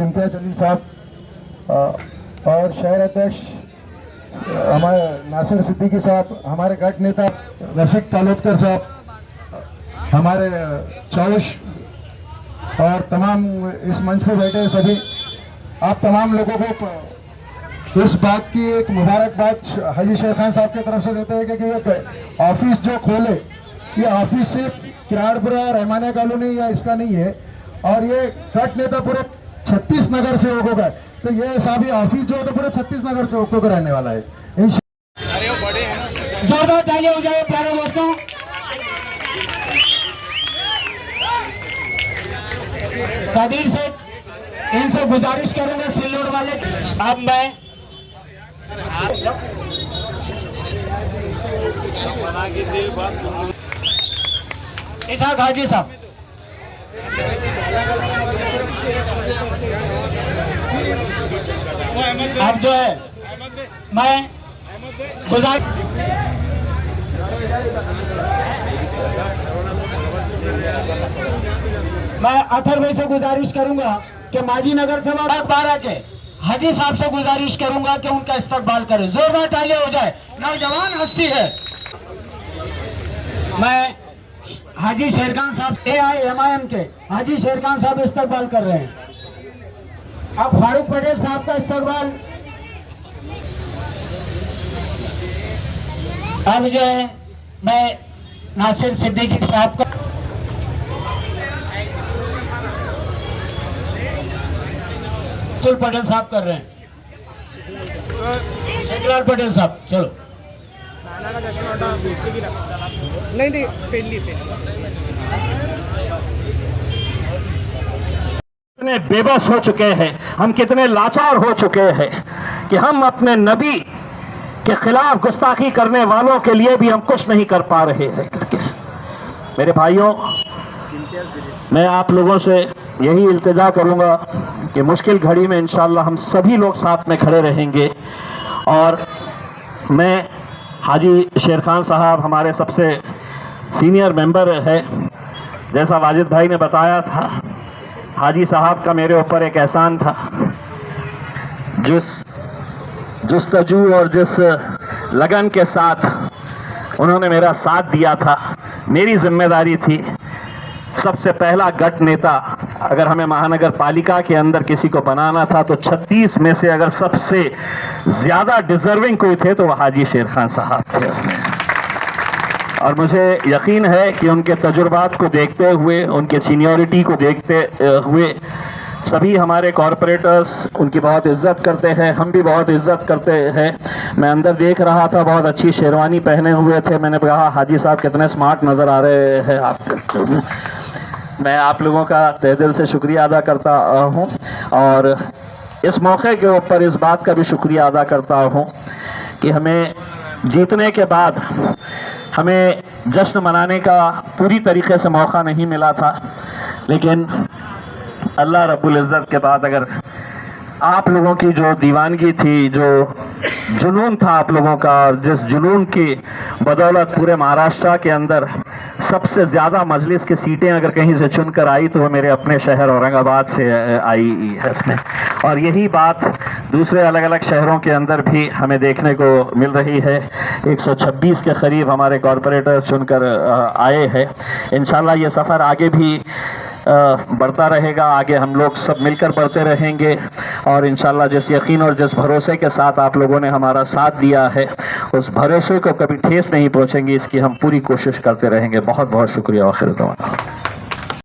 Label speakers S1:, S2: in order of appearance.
S1: इम्तियाज जलील साहब और शहर अध्यक्ष हमारे नासिर सिद्दीकी साहब, हमारे गठ नेता रफीक तालुतकर साहब, हमारे चौश और तमाम इस मंच पर बैठे सभी आप तमाम लोगों को इस बात की एक मुबारकबाद हाजी शेर खान साहब की तरफ से देते हैं कि ये ऑफिस जो खोले, ये ऑफिस सिर्फ किराड़पुरा रहमानिया कॉलोनी या इसका नहीं है, और ये गठ नेता पूरे 36 नगर सेवकों का, तो ये साहब ऑफिस जो है तो पूरे 36 नगर सेवकों का रहने वाला है।
S2: जोरदार तालियां हो जाए प्यारे दोस्तों। कदीर से इनसे गुजारिश करूंगा सिल्लोड वाले, अब मैं इसाक हाजी साहब, अब जो है मैं अथर भाई से गुजारिश करूंगा कि माजी नगर से 12 के हाजी साहब से गुजारिश करूंगा कि उनका इस्तकबाल करें। जोरदार तालियां हो जाए, नौजवान हस्ती है। मैं हाजी शेरखान साहब AIMIM के हाजी शेरखान साहब इस्तकबाल कर रहे हैं। अब फारूक पटेल साहब का इस्तकबाल, अब जो है मैं नासिर सिद्दीकी साहब का पटेल साहब कर रहे हैं। शिवलाल पटेल साहब, चलो
S3: नहीं पहली
S4: कितने बेबस हो चुके हैं, हम कितने लाचार हो चुके हैं कि हम अपने नबी के खिलाफ गुस्ताखी करने वालों के लिए भी हम कुछ नहीं कर पा रहे हैं करके। मेरे भाइयों, मैं आप लोगों से यही इल्तिजा करूंगा कि मुश्किल घड़ी में इंशाअल्लाह हम सभी लोग साथ में खड़े रहेंगे। और मैं हाजी शेर खान साहब हमारे सबसे सीनियर मेंबर है, जैसा वाजिद भाई ने बताया था, हाजी साहब का मेरे ऊपर एक एहसान था। जिस जुस्तजू और जिस लगन के साथ उन्होंने मेरा साथ दिया था, मेरी जिम्मेदारी थी सबसे पहला गठ नेता अगर हमें महानगर पालिका के अंदर किसी को बनाना था तो 36 में से अगर सबसे ज्यादा डिजर्विंग कोई थे तो वह हाजी शेर खान साहब थे। और मुझे यकीन है कि उनके तजुर्बात को देखते हुए, उनके सीनियरिटी को देखते हुए सभी हमारे कॉरपोरेटर्स उनकी बहुत इज्जत करते हैं, हम भी बहुत इज्जत करते हैं। मैं अंदर देख रहा था, बहुत अच्छी शेरवानी पहने हुए थे। मैंने कहा हाजी साहब कितने स्मार्ट नज़र आ रहे हैं आप। मैं आप लोगों का तहे दिल से शुक्रिया अदा करता हूं और इस मौके के ऊपर इस बात का भी शुक्रिया अदा करता हूं कि हमें जीतने के बाद हमें जश्न मनाने का पूरी तरीके से मौका नहीं मिला था, लेकिन अल्लाह रब्बुल इज़्ज़त के बाद अगर आप लोगों की जो दीवानगी थी, जो जुनून था आप लोगों का, और जिस जुनून की बदौलत पूरे महाराष्ट्र के अंदर सबसे ज़्यादा मजलिस की सीटें अगर कहीं से चुनकर आई तो वो मेरे अपने शहर औरंगाबाद से आई है इसमें। और यही बात दूसरे अलग अलग शहरों के अंदर भी हमें देखने को मिल रही है। 126 के करीब हमारे कॉरपोरेटर चुनकर आए हैं। इंशाल्लाह ये सफ़र आगे भी बढ़ता रहेगा, आगे हम लोग सब मिलकर बढ़ते रहेंगे और इंशाल्लाह जिस यकीन और जिस भरोसे के साथ आप लोगों ने हमारा साथ दिया है, उस भरोसे को कभी ठेस नहीं पहुंचेंगी, इसकी हम पूरी कोशिश करते रहेंगे। बहुत बहुत शुक्रिया। आखिर दुआ।